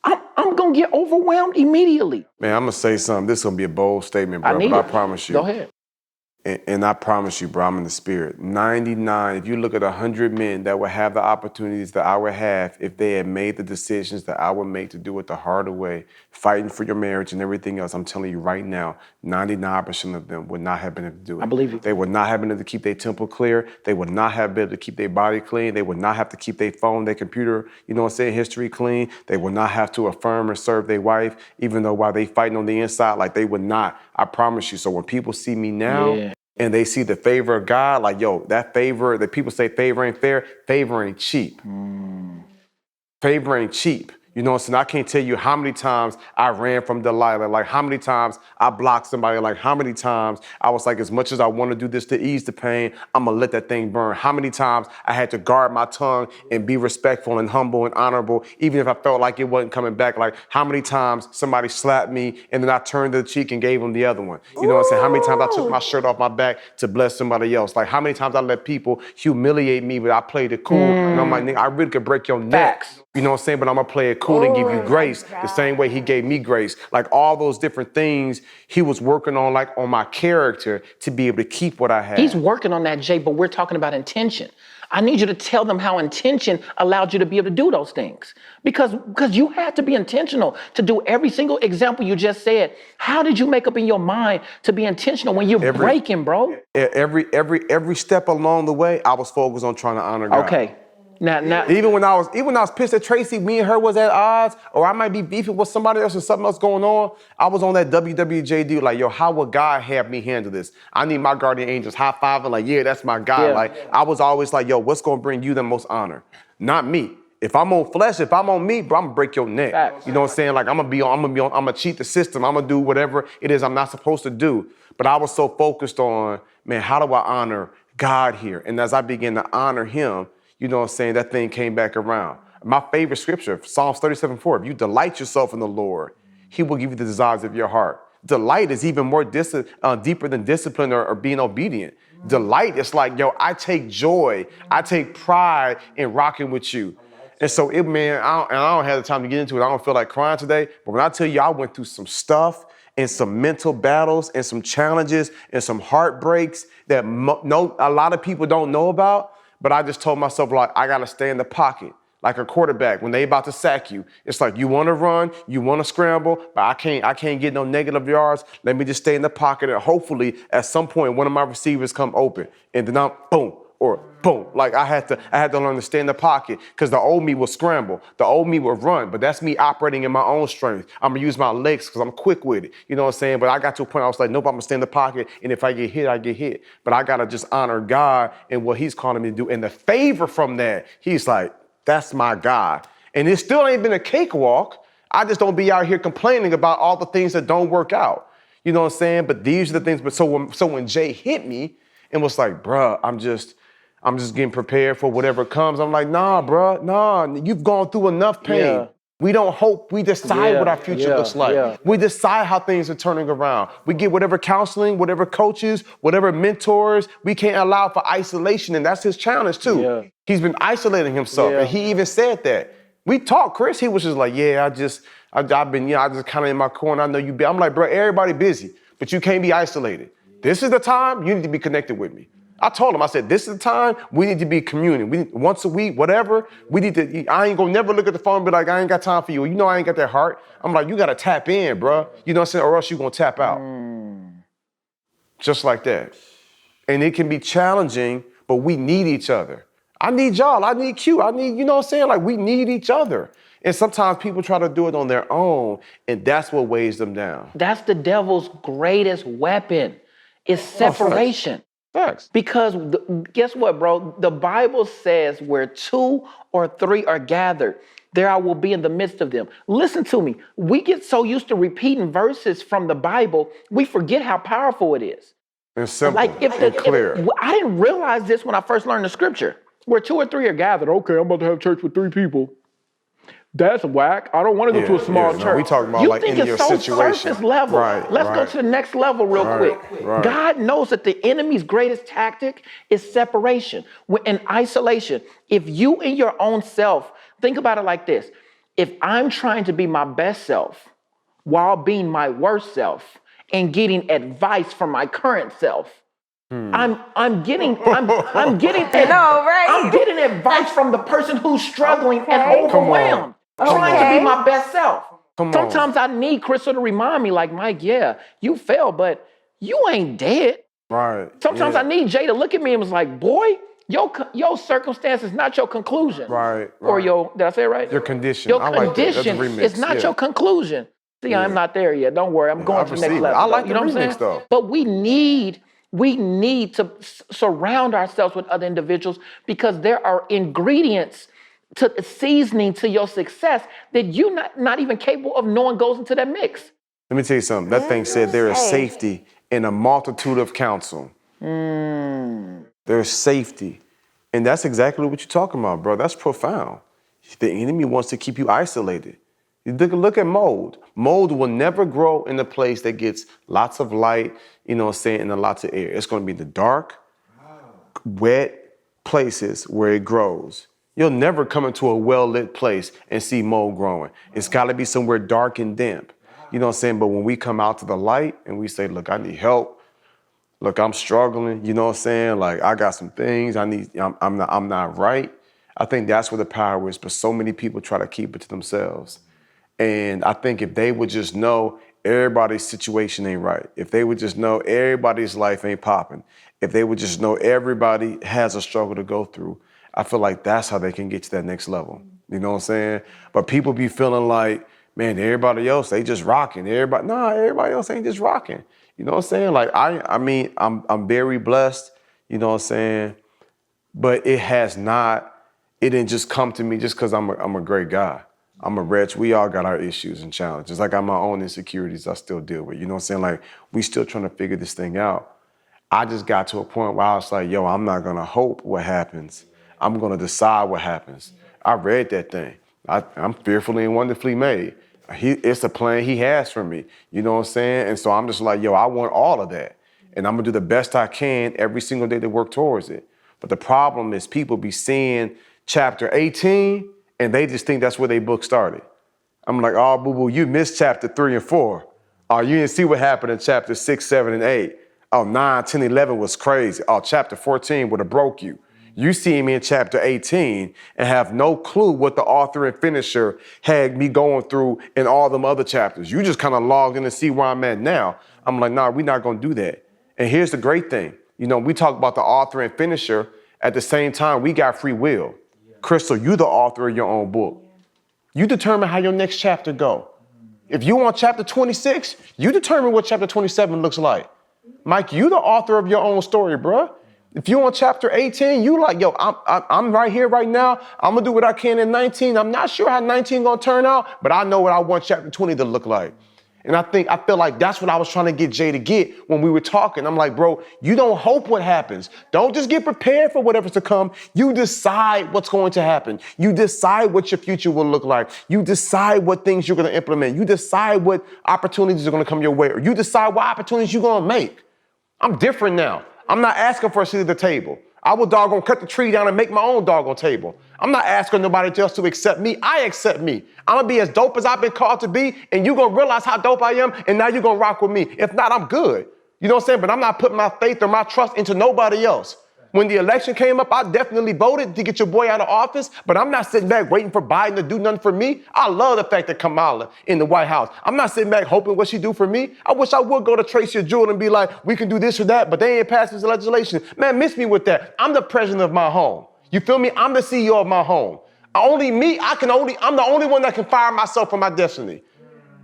I'm going to get overwhelmed immediately. Man, I'm going to say something. This is going to be a bold statement, bro, but I promise you. Go ahead. And I promise you, bro, I'm in the spirit. 99, if you look at 100 men that would have the opportunities that I would have if they had made the decisions that I would make to do it the harder way, fighting for your marriage and everything else, I'm telling you right now, 99% of them would not have been able to do it. I believe you. They would not have been able to keep their temple clear. They would not have been able to keep their body clean. They would not have to keep their phone, their computer, history clean. They would not have to affirm and serve their wife, even though while they fighting on the inside, like they would not. I promise you. So when people see me now, and they see the favor of God, like, yo, that favor, that people say favor ain't fair, favor ain't cheap. Favor ain't cheap. You know what I'm saying? I can't tell you how many times I ran from Delilah, like how many times I blocked somebody, like how many times I was like, as much as I want to do this to ease the pain, I'm going to let that thing burn. How many times I had to guard my tongue and be respectful and humble and honorable, even if I felt like it wasn't coming back. Like how many times somebody slapped me and then I turned the cheek and gave them the other one. You know what I'm saying? How many times I took my shirt off my back to bless somebody else? Like how many times I let people humiliate me, but I played it cool. And I'm like, nigga, I really could break your neck. Facts. You know what I'm saying? But I'm going to play it cool and give you grace the same way he gave me grace. Like all those different things he was working on, like on my character to be able to keep what I had. He's working on that, Jay, but we're talking about intention. I need you to tell them how intention allowed you to be able to do those things. Because you had to be intentional to do every single example you just said. How did you make up in your mind to be intentional when you're breaking, bro? Every step along the way, I was focused on trying to honor God. Okay. Now, Even when I was pissed at Tracy, me and her was at odds, or I might be beefing with somebody else or something else going on, I was on that WWJD like, yo, how would God have me handle this? I need my guardian angels high-fiving like, yeah, that's my guy. Yeah. Like, I was always like, yo, what's gonna bring you the most honor? Not me. If I'm on flesh, if I'm on me, bro, I'm gonna break your neck. Facts. You know what I'm saying? Like I'm gonna cheat the system. I'm gonna do whatever it is I'm not supposed to do. But I was so focused on, man, how do I honor God here? And as I began to honor him, you know what I'm saying, that thing came back around. My favorite scripture, Psalms 37:4, if you delight yourself in the Lord, he will give you the desires of your heart. Delight is even more deeper than discipline or being obedient. Delight is like, yo, I take joy, I take pride in rocking with you. And so, I don't have the time to get into it. I don't feel like crying today. But when I tell you I went through some stuff and some mental battles and some challenges and some heartbreaks that a lot of people don't know about, but I just told myself, like, I got to stay in the pocket. Like a quarterback, when they about to sack you, it's like you want to run, you want to scramble, but I can't get no negative yards. Let me just stay in the pocket, and hopefully at some point one of my receivers come open, and then I'm boom or boom. Like I had to learn to stay in the pocket because the old me will scramble, the old me will run, but that's me operating in my own strength. I'm gonna use my legs because I'm quick with it. You know what I'm saying? But I got to a point I was like, nope, I'm gonna stay in the pocket, and if I get hit, I get hit. But I gotta just honor God and what He's calling me to do, and the favor from that. He's like, that's my God. And it still ain't been a cakewalk. I just don't be out here complaining about all the things that don't work out. You know what I'm saying? But these are the things. But so when Jay hit me and was like, bruh, I'm just getting prepared for whatever comes. I'm like, nah, bruh, nah, you've gone through enough pain. Yeah. We don't hope. We decide what our future looks like. Yeah. We decide how things are turning around. We get whatever counseling, whatever coaches, whatever mentors. We can't allow for isolation, and that's his challenge too. Yeah. He's been isolating himself, and he even said that. We talked, Chris. He was just like, yeah, I've been, I just kind of in my corner. I know you be. I'm like, bro, everybody busy, but you can't be isolated. This is the time you need to be connected with me. I told him, I said, this is the time we need to be communing. We need, once a week, whatever, we need to, I ain't gonna never look at the phone and be like, I ain't got time for you. You know I ain't got that heart. I'm like, you gotta tap in, bro. You know what I'm saying? Or else you gonna tap out. Just like that. And it can be challenging, but we need each other. I need y'all, I need Q, I need, you know what I'm saying? Like we need each other. And sometimes people try to do it on their own, and that's what weighs them down. That's the devil's greatest weapon, is separation. Facts. Because guess what, bro? The Bible says where 2 or 3 are gathered, there I will be in the midst of them. Listen to me. We get so used to repeating verses from the Bible, we forget how powerful it is. And simple Like and clear. I didn't realize this when I first learned the scripture. Where 2 or 3 are gathered, okay, I'm about to have church with 3 people. That's whack. I don't want to go to a small church. No, we talking about you like think in it's your so situation. surface level. Right, Let's go to the next level real quick. Right. God knows that the enemy's greatest tactic is separation and isolation. If you in your own self, think about it like this. If I'm trying to be my best self while being my worst self and getting advice from my current self, I'm getting I'm getting right? I'm getting advice from the person who's struggling and Okay. overwhelmed, trying to Okay. be my best self. Come on. Sometimes I need Krystle to remind me, like, Mike, yeah, you fell, but you ain't dead. Right. Sometimes yeah. I need Jay to look at me and was like, boy, your circumstance is not your conclusion. Right. Or right. did I say it right? Your condition. Your I like that. That's a condition remix. is not yeah. your conclusion. See, I'm not there yet. Don't worry. I'm going I to the next perceive it. level. I like though. the You know what I'm remix, saying? though. But we need to surround ourselves with other individuals because there are ingredients to seasoning to your success that you're not even capable of knowing goes into that mix. Let me tell you something. That thing said there is Hey. safety in a multitude of counsel. There's safety. And that's exactly what you're talking about, bro. That's profound. The enemy wants to keep you isolated. You look at mold. Mold will never grow in a place that gets lots of light, you know what I'm saying, and lots of air. It's going to be the dark, wet places where it grows. You'll never come into a well-lit place and see mold growing. It's got to be somewhere dark and damp. You know what I'm saying? But when we come out to the light and we say, look, I need help. Look, I'm struggling. You know what I'm saying? Like, I got some things I'm not right. I think that's where the power is. But so many people try to keep it to themselves. And I think if they would just know everybody's situation ain't right, if they would just know everybody's life ain't popping, if they would just know everybody has a struggle to go through, I feel like that's how they can get to that next level. You know what I'm saying? But people be feeling like, man, everybody else, they just rocking. Everybody else ain't just rocking. You know what I'm saying? Like, I mean, I'm very blessed, you know what I'm saying? But it didn't just come to me just because I'm a great guy. I'm a wretch. We all got our issues and challenges. Like, I got my own insecurities I still deal with. You know what I'm saying? Like, we still trying to figure this thing out. I just got to a point where I was like, yo, I'm not going to hope what happens. I'm going to decide what happens. I read that thing. I'm fearfully and wonderfully made. It's a plan he has for me. You know what I'm saying? And so I'm just like, yo, I want all of that. And I'm going to do the best I can every single day to work towards it. But the problem is people be seeing chapter 18 and they just think that's where they book started. I'm like, oh, boo-boo, you missed chapter 3 and 4. Oh, you didn't see what happened in chapter 6, 7, and 8. Oh, 9, 10, 11 was crazy. Oh, chapter 14 would have broke you. You see me in chapter 18 and have no clue what the author and finisher had me going through in all them other chapters. You just kind of logged in to see where I'm at now. I'm like, nah, we're not going to do that. And here's the great thing. You know, we talk about the author and finisher. At the same time, we got free will. Krystle, you the author of your own book. You determine how your next chapter go. If you want chapter 26, you determine what chapter 27 looks like. Mike, you the author of your own story, bruh. If you on chapter 18, you like, yo, I'm right here right now. I'm gonna do what I can in 19. I'm not sure how 19 gonna turn out, but I know what I want chapter 20 to look like. And I feel like that's what I was trying to get Jay to get when we were talking. I'm like, bro, you don't hope what happens. Don't just get prepared for whatever's to come. You decide what's going to happen. You decide what your future will look like. You decide what things you're going to implement. You decide what opportunities are going to come your way. Or you decide what opportunities you're going to make. I'm different now. I'm not asking for a seat at the table. I will doggone cut the tree down and make my own doggone table. I'm not asking nobody else to accept me. I accept me. I'm gonna be as dope as I've been called to be, and you're gonna realize how dope I am, and now you're gonna rock with me. If not, I'm good. You know what I'm saying? But I'm not putting my faith or my trust into nobody else. When the election came up, I definitely voted to get your boy out of office, but I'm not sitting back waiting for Biden to do nothing for me. I love the fact that Kamala in the White House. I'm not sitting back hoping what she do for me. I wish I would go to Tracy or Jewel and be like, we can do this or that, but they ain't passing this legislation. Man, miss me with that. I'm the president of my home. You feel me? I'm the CEO of my home. I'm the only one that can fire myself from my destiny.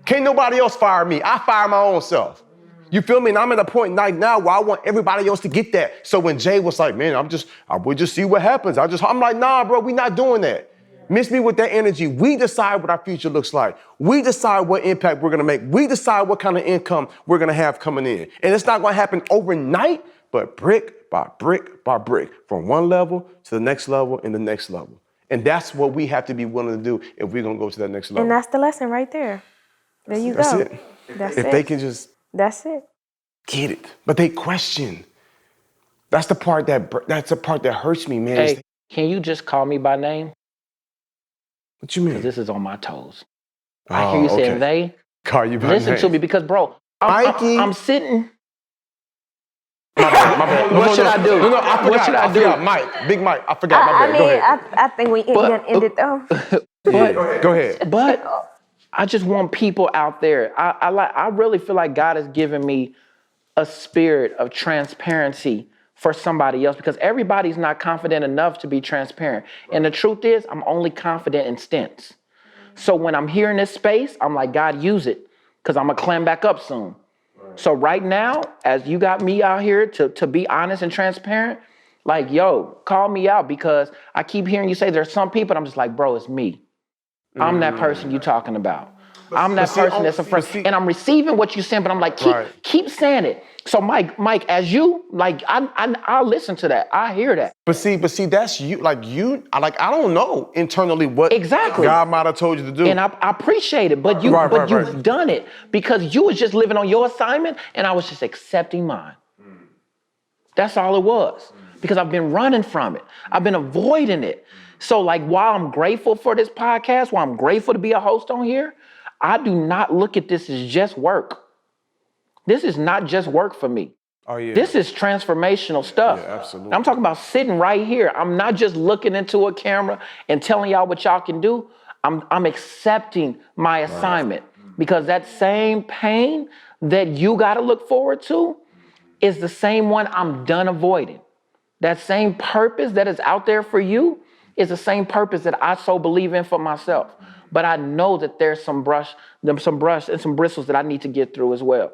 Can't nobody else fire me. I fire my own self. You feel me? And I'm at a point right now where I want everybody else to get that. So when Jay was like, man, I would just see what happens. I'm like, nah, bro, we not doing that. Miss me with that energy. We decide what our future looks like. We decide what impact we're going to make. We decide what kind of income we're going to have coming in. And it's not going to happen overnight, but brick by brick by brick, from one level to the next level and the next level. And that's what we have to be willing to do if we're going to go to that next level. And that's the lesson right there. There you That's go. it. That's if it. they can just That's it. get it, but they question. That's the part that hurts me, man. Hey, can you just call me by name? What you mean? Because this is on my toes. I hear you saying they. Call you by Listen name. to me because, bro, Mikey. I'm sitting My bad. What should I do? No, I forgot. What should I do? forgot. Mike, Big Mike. I forgot. My I bad. Go mean, ahead. I think we can end it though. Go ahead. But I just want people out there. I really feel like God has given me a spirit of transparency for somebody else because everybody's not confident enough to be transparent. And the truth is, I'm only confident in stints. So when I'm here in this space, I'm like, God, use it because I'm going to climb back up soon. So right now, as you got me out here to be honest and transparent, like, yo, call me out because I keep hearing you say there's some people, and I'm just like, bro, it's me. I'm that person you talking about. I'm that person that's a friend. And I'm receiving what you're saying, but I'm like, keep saying it. So Mike, as you, like, I'll listen to that. I hear that. But see, that's you. I don't know internally what exactly God might have told you to do. And I appreciate it, but you've done it because you was just living on your assignment, and I was just accepting mine. That's all it was. Because I've been running from it. I've been avoiding it. So like, while I'm grateful for this podcast, while I'm grateful to be a host on here, I do not look at this as just work. This is not just work for me. Oh, yeah. This is transformational stuff. Yeah, absolutely. I'm talking about sitting right here. I'm not just looking into a camera and telling y'all what y'all can do. I'm accepting my assignment because that same pain that you got to look forward to is the same one I'm done avoiding. That same purpose that is out there for you is the same purpose that I so believe in for myself. But I know that there's some brush and some bristles that I need to get through as well.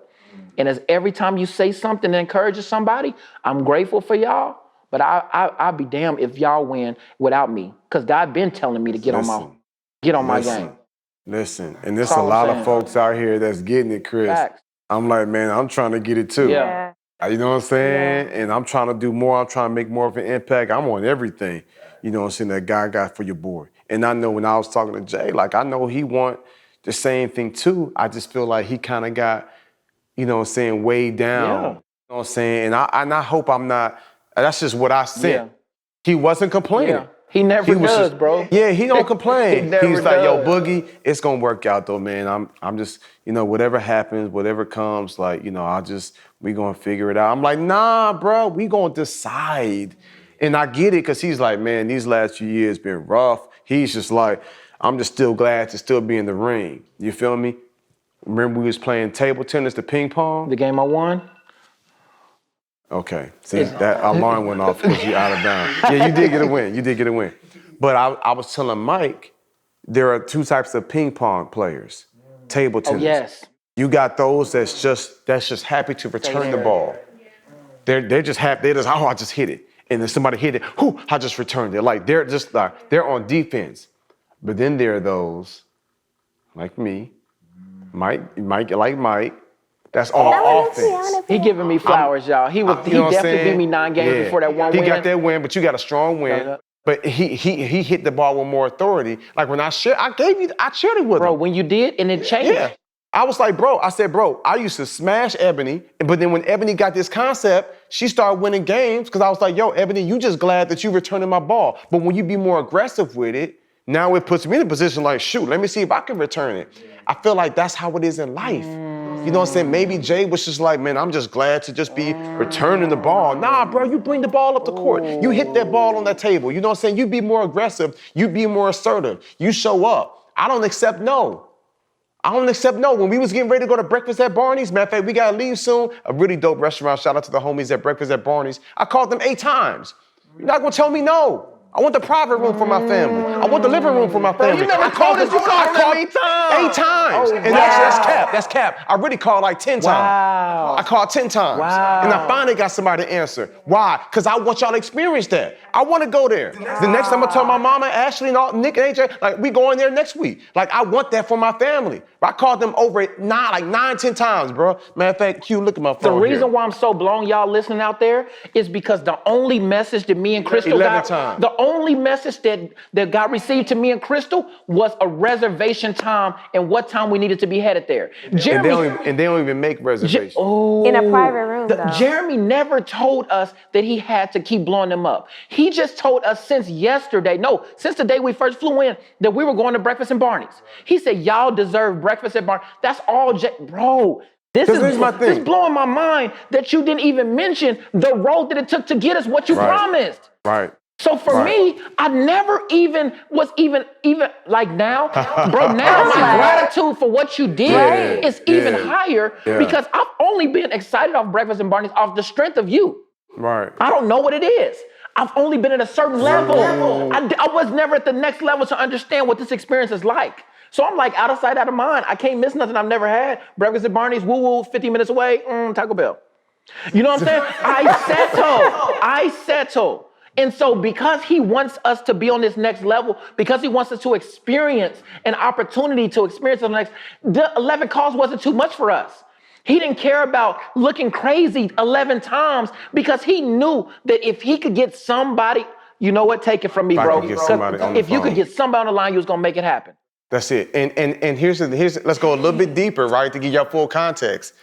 And as every time you say something that encourages somebody, I'm grateful for y'all. But I'll be damned if y'all win without me, because God been telling me to get on my game. Listen, and there's a lot of folks out here that's getting it, Chris. Facts. I'm like, man, I'm trying to get it too. Yeah. You know what I'm saying? And I'm trying to do more. I'm trying to make more of an impact. I'm on everything, you know what I'm saying, that God got for your boy. And I know when I was talking to Jay, like, I know he want the same thing too. I just feel like he kind of got, you know what I'm saying, weighed down. Yeah. You know what I'm saying? And I hope I'm not, that's just what I said. Yeah. He wasn't complaining. Yeah. He never does, bro. Yeah, he don't complain. He never He's like, yo, does. Boogie, it's gonna work out though, man. I'm just, you know, whatever happens, whatever comes, like, you know, we gonna figure it out. I'm like, nah, bro, we gonna decide. And I get it, because he's like, man, these last few years been rough. He's just like, I'm just still glad to still be in the ring. You feel me? Remember we was playing table tennis, the ping pong? The game I won? Okay, see, that alarm went off because you out of bounds. Yeah, you did get a win. But I was telling Mike, there are two types of ping pong players. Table tennis. Oh, yes. You got those that's just happy to return the ball. They're just happy, I just hit it. And then somebody hit it, I just returned it. Like, they're on defense. But then there are those, like me, Mike, that's on offense. He giving me flowers, y'all. He definitely beat me 9 games before that one win. He got that win, but you got a strong win. But he hit the ball with more authority. Like when I shared it with him. Bro, when you did, and it changed. Yeah. I was like, bro, I used to smash Ebony, but then when Ebony got this concept, she started winning games because I was like, yo, Ebony, you just glad that you returning my ball. But when you be more aggressive with it, now it puts me in a position like, shoot, let me see if I can return it. I feel like that's how it is in life. You know what I'm saying? Maybe Jay was just like, man, I'm just glad to just be returning the ball. Nah, bro, you bring the ball up the court. You hit that ball on that table. You know what I'm saying? You be more aggressive. You be more assertive. You show up. I don't accept no. When we was getting ready to go to breakfast at Barney's, matter of fact, we got to leave soon. A really dope restaurant. Shout out to the homies at breakfast at Barney's. I called them 8 times. You're not going to tell me no. I want the private room for my family. I want the living room for my family. You never told us you called them 8 times. 8 times. Oh, and that's cap. That's cap. I really called like 10 times. Wow. I called 10 times. Wow. And I finally got somebody to answer. Why? Because I want y'all to experience that. I want to go there. The next time I tell my mama, Ashley, and all, Nick and AJ, like, we going there next week. Like, I want that for my family. I called them over 9, 10 times, bro. Matter of fact, Q, look at my phone. The reason why I'm so blown, y'all listening out there, is because the only message that me and Krystle got, the only message that got received to me and Krystle was a reservation time and what time we needed to be headed there. Jeremy, and they don't even make reservations. In a private room, though. Jeremy never told us that he had to keep blowing them up. He just told us since the day we first flew in, that we were going to breakfast in Barney's. He said, y'all deserve breakfast at Barney's. That's all, bro. This Here's my thing. This blowing my mind that you didn't even mention the road that it took to get us what you promised. Right. So for me, I never even was even like now, bro, now my gratitude for what you did is even higher because I've only been excited off Breakfast and Barney's off the strength of you. Right. I don't know what it is. I've only been at a certain level. I was never at the next level to understand what this experience is like. So I'm like out of sight, out of mind. I can't miss nothing I've never had. Breakfast at Barney's, woo-woo, 50 minutes away, Taco Bell. You know what I'm saying? I settle. And so because he wants us to be on this next level, because he wants us to experience an opportunity to experience the next, the 11 calls wasn't too much for us. He didn't care about looking crazy 11 times because he knew that if he could get somebody, you know what, take it from me, bro. If you could get somebody on the line, you was gonna make it happen. That's it. And here's let's go a little bit deeper, right, to give y'all full context.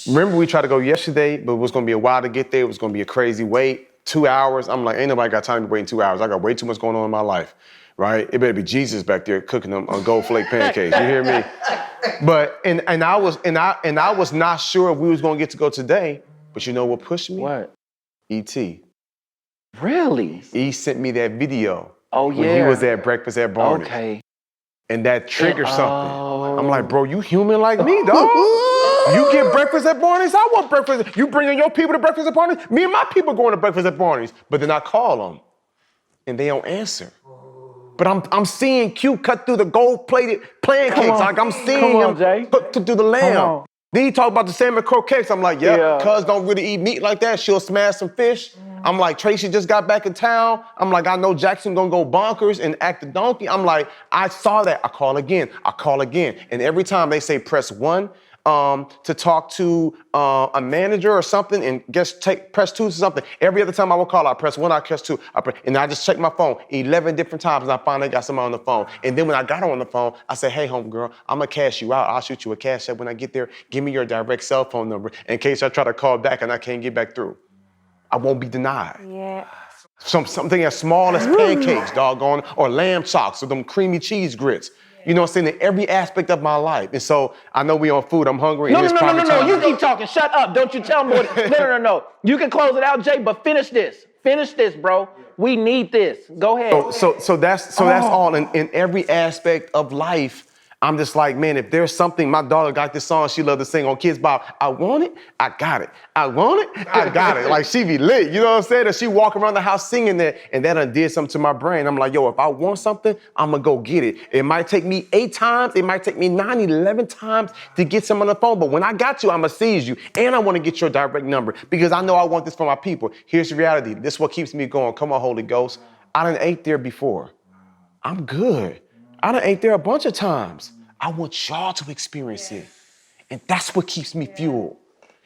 Remember we tried to go yesterday, but it was gonna be a while to get there. It was gonna be a crazy wait. 2 hours. I'm like, ain't nobody got time to be waiting 2 hours. I got way too much going on in my life, right? It better be Jesus back there cooking them on gold flake pancakes. You hear me? But and I was not sure if we was gonna get to go today. But you know what pushed me? What? E.T. Really? He sent me that video. Oh yeah. When he was at Breakfast at Barney's. Okay. And that triggered something. I'm like, bro, you human like me, dog. You get breakfast at Barney's, I want breakfast. You bringing your people to breakfast at Barney's? Me and my people going to breakfast at Barney's. But then I call them, and they don't answer. But I'm seeing Q cut through the gold-plated pancakes. Like I'm seeing him cut through the lamb. Then he talk about the salmon croquettes. I'm like, cuz don't really eat meat like that. She'll smash some fish. I'm like, Tracy just got back in town. I'm like, I know Jackson gonna go bonkers and act the donkey. I'm like, I saw that. I call again. And every time they say press 1 to talk to a manager or something and press 2 to something. Every other time I will call, I press 1, I press 2. And I just check my phone 11 different times and I finally got somebody on the phone. And then when I got her on the phone, I said, hey, homegirl, I'm gonna cash you out. I'll shoot you a cash app when I get there. Give me your direct cell phone number in case I try to call back and I can't get back through. I won't be denied. Yeah. Something as small as pancakes, doggone, or lamb chops or them creamy cheese grits. You know what I'm saying? In every aspect of my life. And so I know we on food. I'm hungry. No. You keep talking. Shut up. Don't you tell me what. No. You can close it out, Jay, but finish this. Finish this, bro. We need this. Go ahead. So that's all in every aspect of life. I'm just like, man, if there's something, my daughter got this song she loved to sing on Kids Bob. I want it, I got it. I want it, I got it. Like she be lit, you know what I'm saying? And she walk around the house singing that, and that done did something to my brain. I'm like, yo, if I want something, I'm gonna go get it. It might take me 8 times, it might take me 9, 11 times to get some on the phone, but when I got you, I'm gonna seize you, and I wanna get your direct number because I know I want this for my people. Here's the reality. This is what keeps me going. Come on, Holy Ghost. I done ate there before. I'm good. I done ate there a bunch of times. I want y'all to experience it. And that's what keeps me fueled.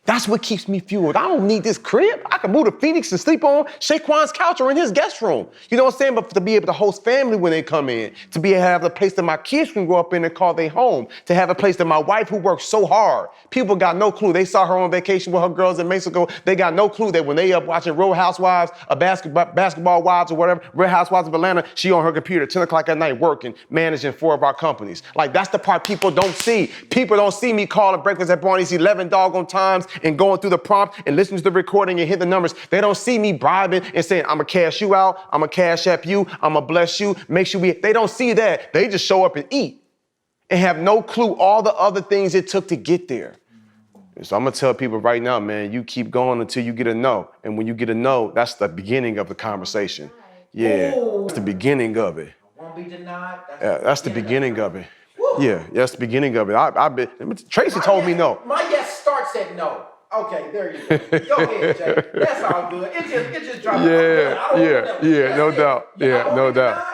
That's what keeps me fueled. I don't need this crib. I can move to Phoenix and sleep on Shaquan's couch or in his guest room. You know what I'm saying? But to be able to host family when they come in, to be able to have a place that my kids can grow up in and call their home, to have a place that my wife who works so hard, people got no clue. They saw her on vacation with her girls in Mexico. They got no clue that when they up watching Real Housewives, Basketball Wives or whatever, Real Housewives of Atlanta, she on her computer 10 o'clock at night working, managing 4 of our companies. Like that's the part people don't see. People don't see me calling breakfast at Barney's 11 doggone times and going through the prompt and listening to the recording and hit the numbers. They don't see me bribing and saying, I'm gonna cash you out, I'm gonna cash app you, I'm gonna bless you, make sure they don't see that. They just show up and eat and have no clue all the other things it took to get there. And so I'm gonna tell people right now, man, you keep going until you get a no. And when you get a no, that's the beginning of the conversation. Yeah, that's the beginning of it. Won't be denied. That's the beginning of it. Yeah, that's the beginning of it. Tracy told me no. My yes starts at no. Okay, there you go. Go ahead, Jay. That's all good. It just dropped. Yeah, no doubt. Yeah, no doubt.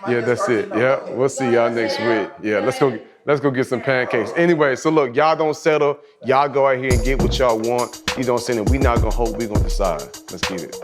Yeah, that's it. Yeah, we'll see y'all next week. Yeah, let's go get some pancakes. Anyway, so look, y'all don't settle. Y'all go out here and get what y'all want. You don't say that we not gonna hope, we gonna decide. Let's get it.